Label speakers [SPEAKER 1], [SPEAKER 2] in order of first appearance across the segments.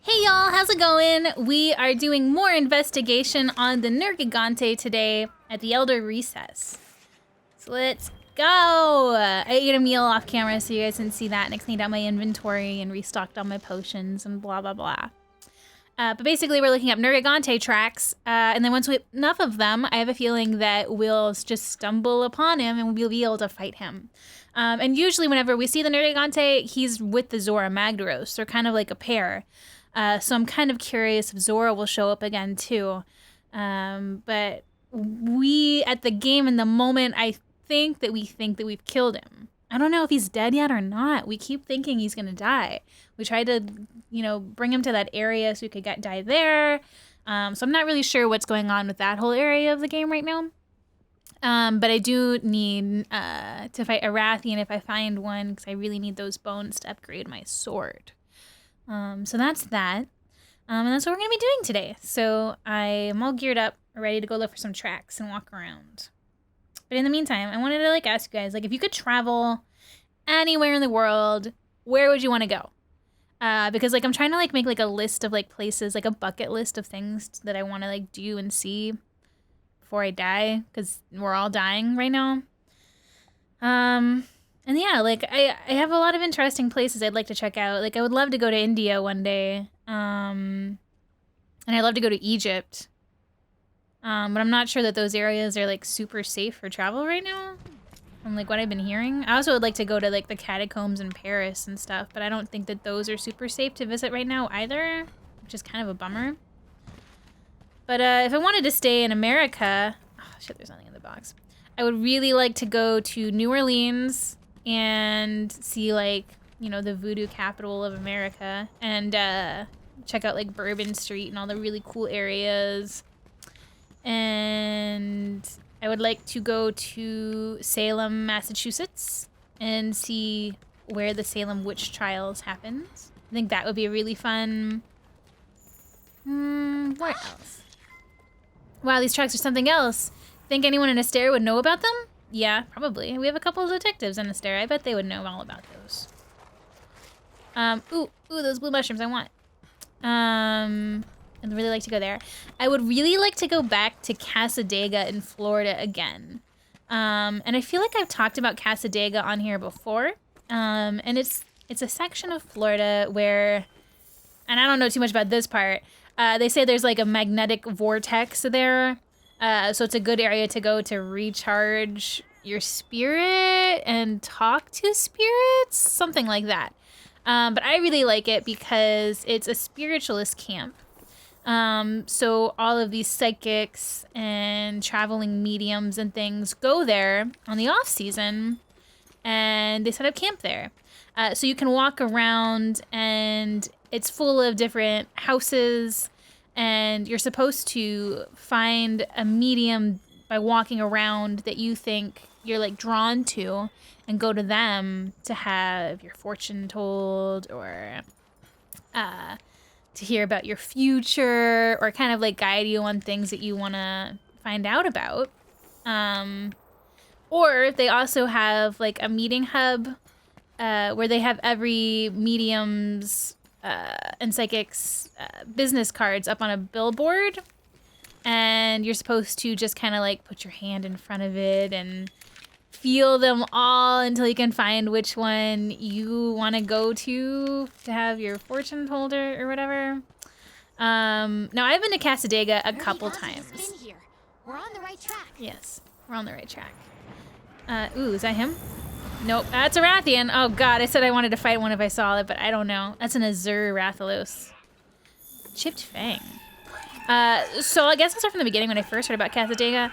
[SPEAKER 1] Hey y'all, how's it going? We are doing more investigation on the Nergigante today at the Elder Recess. So let's go! I ate a meal off camera so you guys didn't see that, and I cleaned out my inventory and restocked all my potions and blah blah blah. But basically we're looking up Nergigante tracks, and then once we have enough of them, I have a feeling that we'll just stumble upon him and we'll be able to fight him. And usually whenever we see the Nergigante, he's with the Zora Magdaros. They're kind of like a pair. So I'm kind of curious if Zora will show up again too. But we, at the game in the moment, I think that we've killed him. I don't know if he's dead yet or not. We keep thinking he's gonna die. We tried to, bring him to that area so he could die there. So I'm not really sure what's going on with that whole area of the game right now. But I do need to fight a Rathian if I find one, because I really need those bones to upgrade my sword. So that's that. And that's what we're going to be doing today. So I'm all geared up, ready to go look for some tracks and walk around. But in the meantime, I wanted to ask you guys, if you could travel anywhere in the world, where would you want to go? Because I'm trying to make a list of places, a bucket list of things that I want to do and see before I die, because we're all dying right now. And yeah, I have a lot of interesting places I'd like to check out. I would love to go to India one day. And I'd love to go to Egypt. But I'm not sure that those areas are super safe for travel right now. From what I've been hearing. I also would like to go to the catacombs in Paris and stuff, but I don't think that those are super safe to visit right now either, which is kind of a bummer. But if I wanted to stay in America, oh shit, there's nothing in the box. I would really like to go to New Orleans and see the voodoo capital of America, and check out Bourbon Street and all the really cool areas. And I would like to go to Salem, Massachusetts and see where the Salem witch trials happened. I think that would be really fun. What else? Wow, these tracks are something else. Think anyone in Astaire would know about them? Yeah, probably. We have a couple of detectives in Astaire. I bet they would know all about those. Ooh, those blue mushrooms I want. I'd really like to go there. I would really like to go back to Cassadaga in Florida again. And I feel like I've talked about Cassadaga on here before. And it's a section of Florida where, and I don't know too much about this part, they say there's a magnetic vortex there. So it's a good area to go to recharge your spirit and talk to spirits, something like that. But I really like it because it's a spiritualist camp. So all of these psychics and traveling mediums and things go there on the off season, and they set up camp there. So you can walk around, and it's full of different houses, and you're supposed to find a medium by walking around that you think you're drawn to, and go to them to have your fortune told, or to hear about your future, or kind of guide you on things that you want to find out about. Or they also have a meeting hub where they have every medium's and psychic's business cards up on a billboard, and you're supposed to just kind of put your hand in front of it and feel them all until you can find which one you want to go to have your fortune told or whatever. Now I've been to Cassadaga a couple times.
[SPEAKER 2] We're on the right track.
[SPEAKER 1] Yes, we're on the right track. Ooh, is that him? Nope, that's a Rathian. Oh god, I said I wanted to fight one if I saw it, but I don't know. That's an Azur Rathalos. Chipped Fang. So I guess I'll start from the beginning. When I first heard about Cassadaga,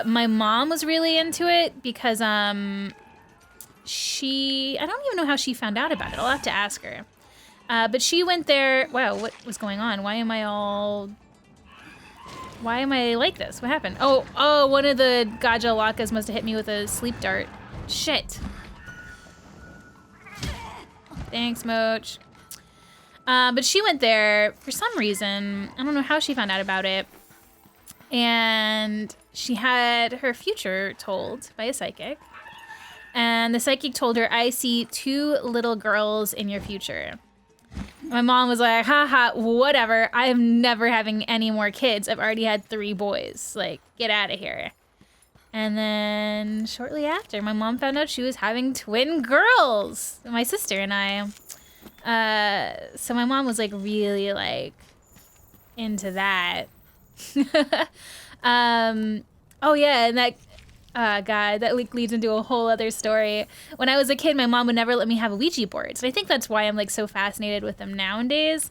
[SPEAKER 1] my mom was really into it because I don't even know how she found out about it. I'll have to ask her. But she went there. Wow, what was going on? Why am I like this? What happened? Oh, one of the Gaja Lakas must have hit me with a sleep dart. Shit. Thanks, Moch. But she went there for some reason. I don't know how she found out about it. And she had her future told by a psychic. And the psychic told her, I see 2 little girls in your future. My mom was like, haha, whatever. I'm never having any more kids. I've already had 3 boys. Like, get out of here. And then shortly after, my mom found out she was having twin girls. My sister and I. So my mom was like really like into that. Oh yeah, and that, God, that leads into a whole other story. When I was a kid, my mom would never let me have Ouija boards. And I think that's why I'm like so fascinated with them nowadays.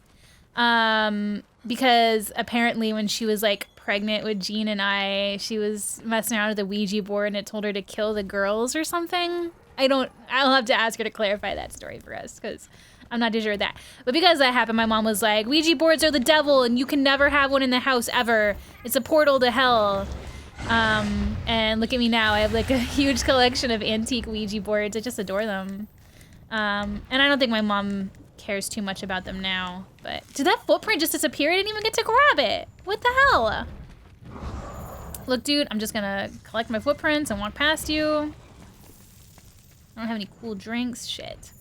[SPEAKER 1] Because apparently when she was like pregnant with Jean and I, she was messing around with the Ouija board and it told her to kill the girls or something. I'll have to ask her to clarify that story for us because I'm not too sure of that. But because that happened, my mom was like, Ouija boards are the devil and you can never have one in the house ever. It's a portal to hell. And look at me now. I have like a huge collection of antique Ouija boards. I just adore them. And I don't think my mom cares too much about them now. But did that footprint just disappear? I didn't even get to grab it. What the hell? Look, dude, I'm just gonna collect my footprints and walk past you. I don't have any cool drinks. Shit.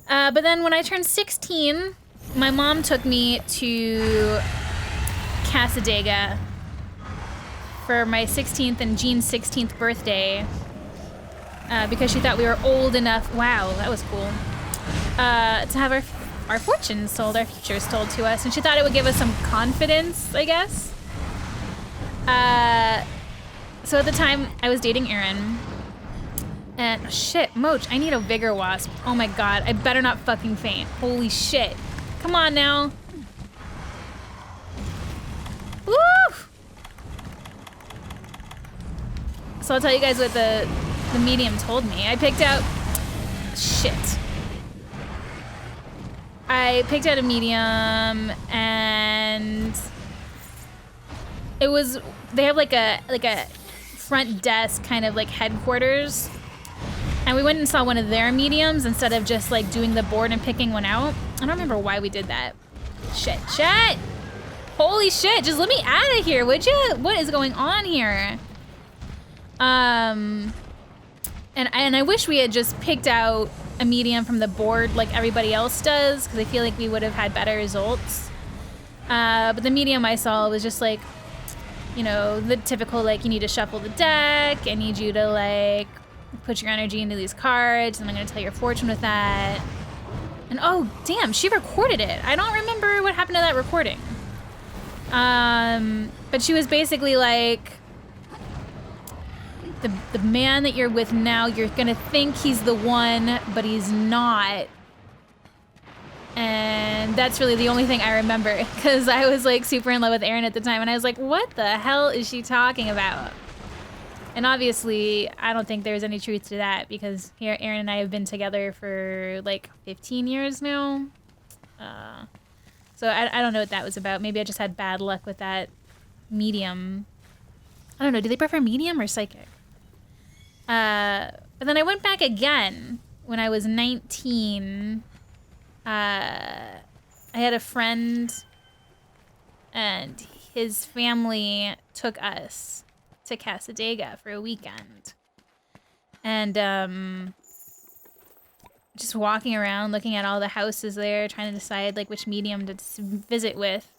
[SPEAKER 1] But then when I turned 16, my mom took me to Casadega for my 16th and Jean's 16th birthday because she thought we were old enough. Wow, that was cool. To have our fortunes told, our futures told to us. And she thought it would give us some confidence, I guess. So at the time, I was dating Aaron. And oh, shit, Moach, I need a vigor wasp. Oh my God, I better not fucking faint. Holy shit. Come on now. Woo! So I'll tell you guys what the medium told me. I picked out... Shit. I picked out a medium and... It was... They have like a front desk kind of like headquarters. And we went and saw one of their mediums instead of just like doing the board and picking one out. I don't remember why we did that. Shit. Holy shit, just let me out of here, would you? What is going on here? And I wish we had just picked out a medium from the board like everybody else does, because I feel like we would have had better results. But the medium I saw was just like, you know, the typical like you need to shuffle the deck, I need you to like put your energy into these cards, and I'm gonna tell your fortune with that. And oh damn, she recorded it. I don't remember what happened to that recording. But she was basically like, the man that you're with now, you're gonna think he's the one, but he's not. And that's really the only thing I remember, because I was like super in love with Aaron at the time, and I was like, what the hell is she talking about? And obviously, I don't think there's any truth to that, because here Aaron and I have been together for like 15 years now. So I don't know what that was about. Maybe I just had bad luck with that medium. I don't know, do they prefer medium or psychic? But then I went back again when I was 19. I had a friend and his family took us to Casadega for a weekend. And just walking around, looking at all the houses there, trying to decide like which medium to visit with.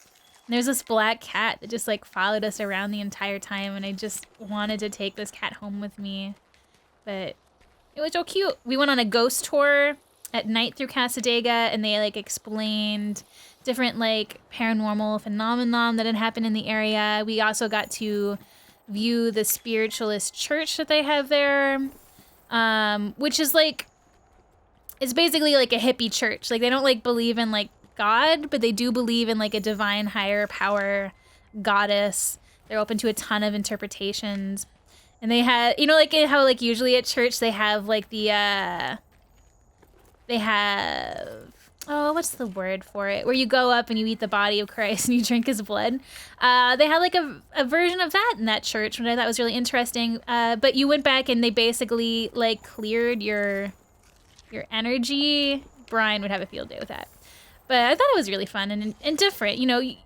[SPEAKER 1] And there's this black cat that just like followed us around the entire time, and I just wanted to take this cat home with me. But it was so cute. We went on a ghost tour at night through Casadega, and they like explained different like paranormal phenomenon that had happened in the area. We also got to view the spiritualist church that they have there, which is like, it's basically like a hippie church. Like they don't like believe in like God, but they do believe in like a divine higher power goddess. They're open to a ton of interpretations. And they had, you know, like how like usually at church they have like the, they have, oh, what's the word for it? Where you go up and you eat the body of Christ and you drink his blood. They had like a version of that in that church, which I thought was really interesting. But you went back and they basically like cleared your energy. Brian would have a field day with that. But I thought it was really fun and different. You know, you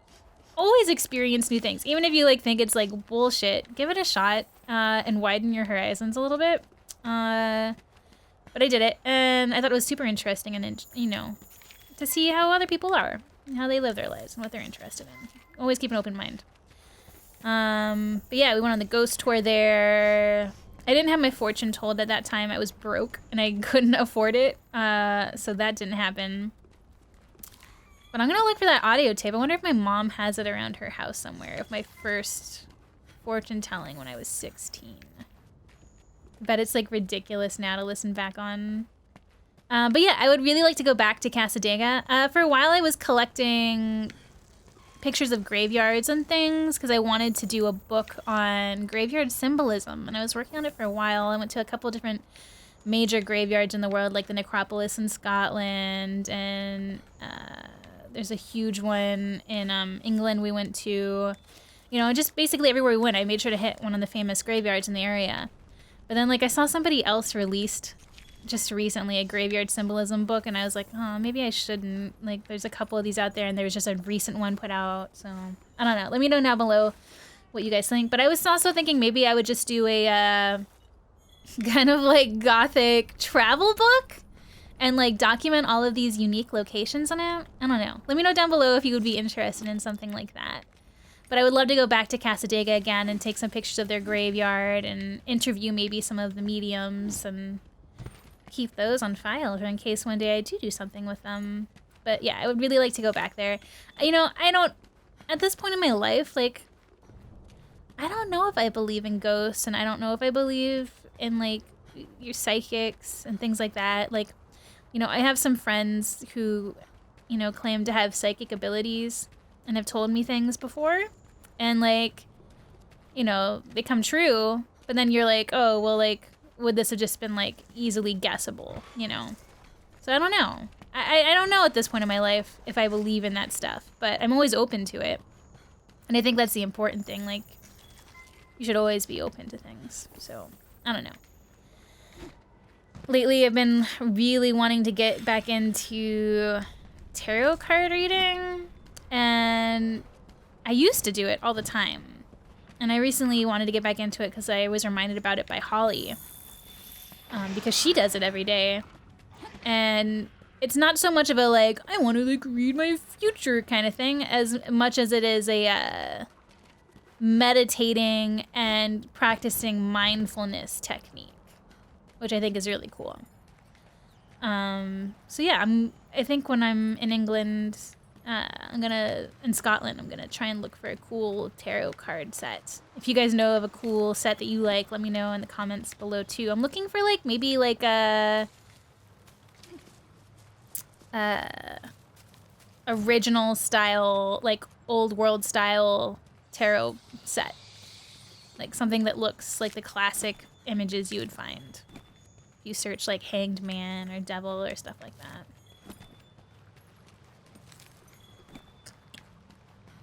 [SPEAKER 1] always experience new things. Even if you like think it's like bullshit, give it a shot and widen your horizons a little bit. But I did it, and I thought it was super interesting and, you know, to see how other people are and how they live their lives and what they're interested in. Always keep an open mind. But yeah, we went on the ghost tour there. I didn't have my fortune told at that time. I was broke and I couldn't afford it. So that didn't happen. But I'm gonna look for that audio tape. I wonder if my mom has it around her house somewhere of my first fortune telling when I was 16. I bet it's like ridiculous now to listen back on. But yeah, I would really like to go back to Casadega. For a while I was collecting pictures of graveyards and things because I wanted to do a book on graveyard symbolism, and I was working on it for a while. I went to a couple different major graveyards in the world, like the Necropolis in Scotland, and there's a huge one in England we went to. You know, just basically everywhere we went, I made sure to hit one of the famous graveyards in the area. But then, like, I saw somebody else released just recently a graveyard symbolism book, and I was like, oh, maybe I shouldn't. Like, there's a couple of these out there, and there was just a recent one put out, so I don't know. Let me know down below what you guys think. But I was also thinking maybe I would just do a kind of like gothic travel book and like document all of these unique locations on it. I don't know. Let me know down below if you would be interested in something like that. But I would love to go back to Casadega again and take some pictures of their graveyard and interview maybe some of the mediums and keep those on file in case one day I do something with them. But yeah, I would really like to go back there. You know, I don't, at this point in my life, like, I don't know if I believe in ghosts, and I don't know if I believe in, like, your psychics and things like that. Like, you know, I have some friends who, you know, claim to have psychic abilities and have told me things before, and, like, you know, they come true, but then you're like, oh, well, like, would this have just been, like, easily guessable, you know? So I don't know. I don't know at this point in my life if I believe in that stuff, but I'm always open to it. And I think that's the important thing. Like, you should always be open to things. So, I don't know. Lately, I've been really wanting to get back into tarot card reading, and I used to do it all the time. And I recently wanted to get back into it because I was reminded about it by Holly. Because she does it every day. And it's not so much of a, like, I want to, like, read my future kind of thing, as much as it is a meditating and practicing mindfulness technique, which I think is really cool. So yeah, I think when I'm in England, in Scotland, I'm gonna try and look for a cool tarot card set. If you guys know of a cool set that you like, let me know in the comments below too. I'm looking for, like, maybe like a original style, like old world style tarot set. Like something that looks like the classic images you would find. If you search like Hanged Man or Devil or stuff like that.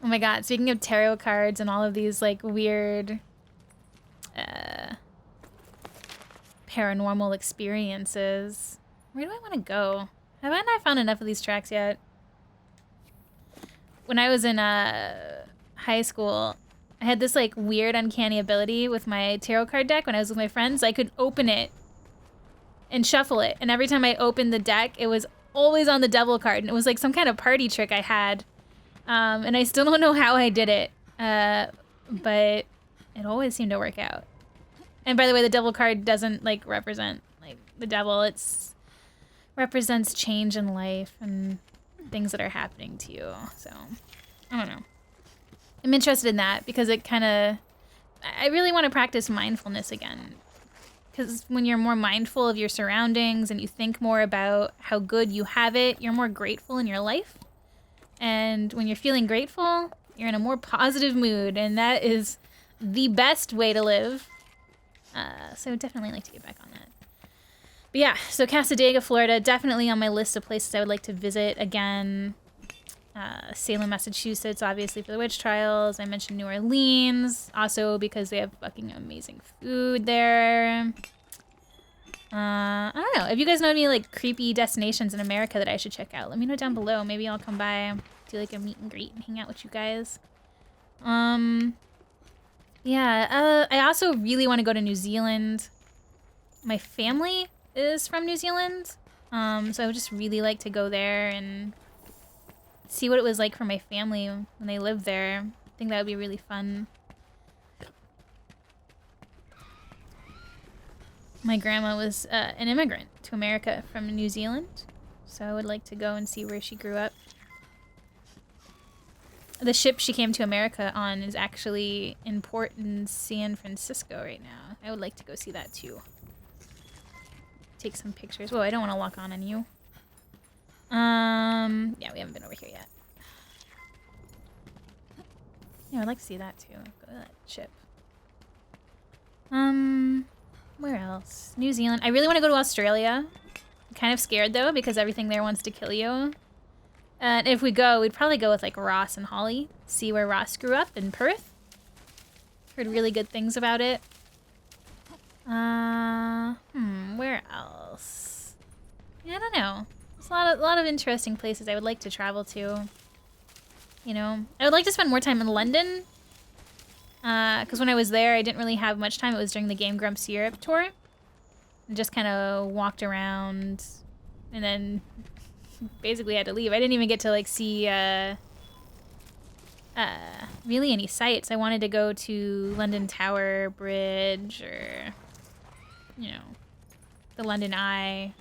[SPEAKER 1] Oh my god, speaking of tarot cards and all of these like weird paranormal experiences, where do I want to go? Have I not found enough of these tracks yet? When I was in high school, I had this like weird uncanny ability with my tarot card deck. When I was with my friends, I could open it and shuffle it, and every time I opened the deck, it was always on the devil card, and it was like some kind of party trick I had. And I still don't know how I did it, but it always seemed to work out. And by the way, the devil card doesn't like represent like the devil. It's represents change in life and things that are happening to you. So I don't know. I'm interested in that because it kind of, I really want to practice mindfulness again. Because when you're more mindful of your surroundings and you think more about how good you have it, you're more grateful in your life. And when you're feeling grateful, you're in a more positive mood, and that is the best way to live. So definitely like to get back on that. But yeah, so Casadega, Florida, definitely on my list of places I would like to visit again. Salem, Massachusetts, obviously for the witch trials. I mentioned New Orleans, also because they have fucking amazing food there. I don't know. If you guys know any like creepy destinations in America that I should check out, let me know down below. Maybe I'll come by, do like a meet and greet and hang out with you guys. Yeah, I also really want to go to New Zealand. My family is from New Zealand, so I would just really like to go there and see what it was like for my family when they lived there. I think that would be really fun. My grandma was an immigrant to America from New Zealand, so I would like to go and see where she grew up. The ship she came to America on is actually in port in San Francisco right now. I would like to go see that too. Take some pictures. Whoa, I don't want to lock on you. Yeah, we haven't been over here yet. Yeah, I'd like to see that too. Go to that ship. Where else? New Zealand. I really want to go to Australia. I'm kind of scared though because everything there wants to kill you. And if we go, we'd probably go with like Ross and Holly. See where Ross grew up in Perth. Heard really good things about it. Where else? Yeah, I don't know. There's a lot of interesting places I would like to travel to. You know, I would like to spend more time in London. Because when I was there, I didn't really have much time. It was during the Game Grumps Europe tour. And just kind of walked around and then basically had to leave. I didn't even get to like see really any sights. I wanted to go to London Tower Bridge or, you know, the London Eye.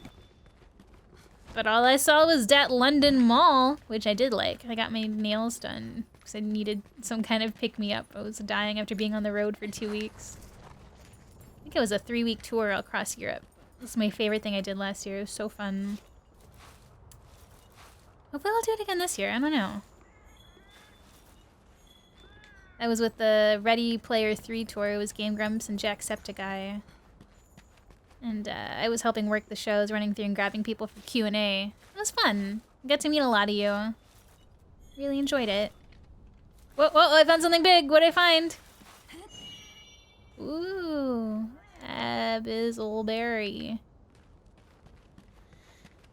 [SPEAKER 1] But all I saw was that London Mall, which I did like. I got my nails done because I needed some kind of pick-me-up. I was dying after being on the road for 2 weeks. I think it was a 3-week tour across Europe. This is my favorite thing I did last year. It was so fun. Hopefully I'll do it again this year. I don't know. I was with the Ready Player 3 tour. It was Game Grumps and Jacksepticeye. And I was helping work the shows, running through and grabbing people for Q&A. It was fun. I got to meet a lot of you. Really enjoyed it. Whoa, whoa, I found something big. What did I find? Ooh, Abyssal Berry.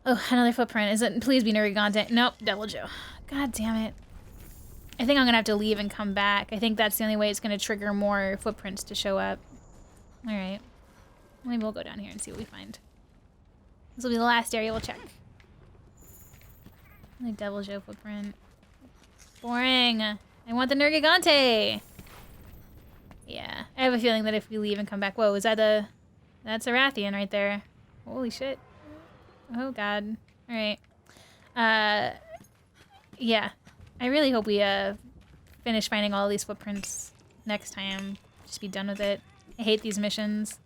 [SPEAKER 1] Oh, another footprint. Is it? Please be Nergigante. Nope, Devil Joe. God damn it. I think I'm gonna have to leave and come back. I think that's the only way it's gonna trigger more footprints to show up. Alright. Maybe we'll go down here and see what we find. This will be the last area we'll check. The Devil Joe footprint. Boring. I want the Nergigante. Yeah. I have a feeling that if we leave and come back... Whoa, is that a... That's a Rathian right there. Holy shit. Oh god. Alright. Yeah. I really hope we finish finding all these footprints next time. Just be done with it. I hate these missions.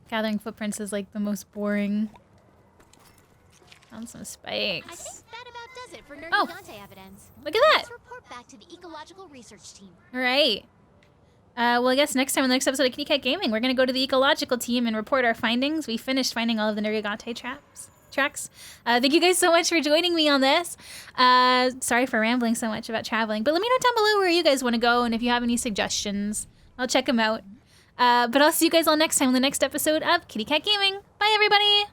[SPEAKER 1] Gathering footprints is like the most boring. Found some spikes.
[SPEAKER 2] I think that about does it for Nergigante evidence.
[SPEAKER 1] Look at that!
[SPEAKER 2] Let's report back to the ecological research team.
[SPEAKER 1] Alright. Well, I guess next time in the next episode of KittyKatGaming, we're going to go to the ecological team and report our findings. We finished finding all of the Nergigante tracks. Thank you guys so much for joining me on this. Sorry for rambling so much about traveling, but let me know down below where you guys want to go and if you have any suggestions. I'll check them out. But I'll see you guys all next time in the next episode of KittyKatGaming. Bye, everybody!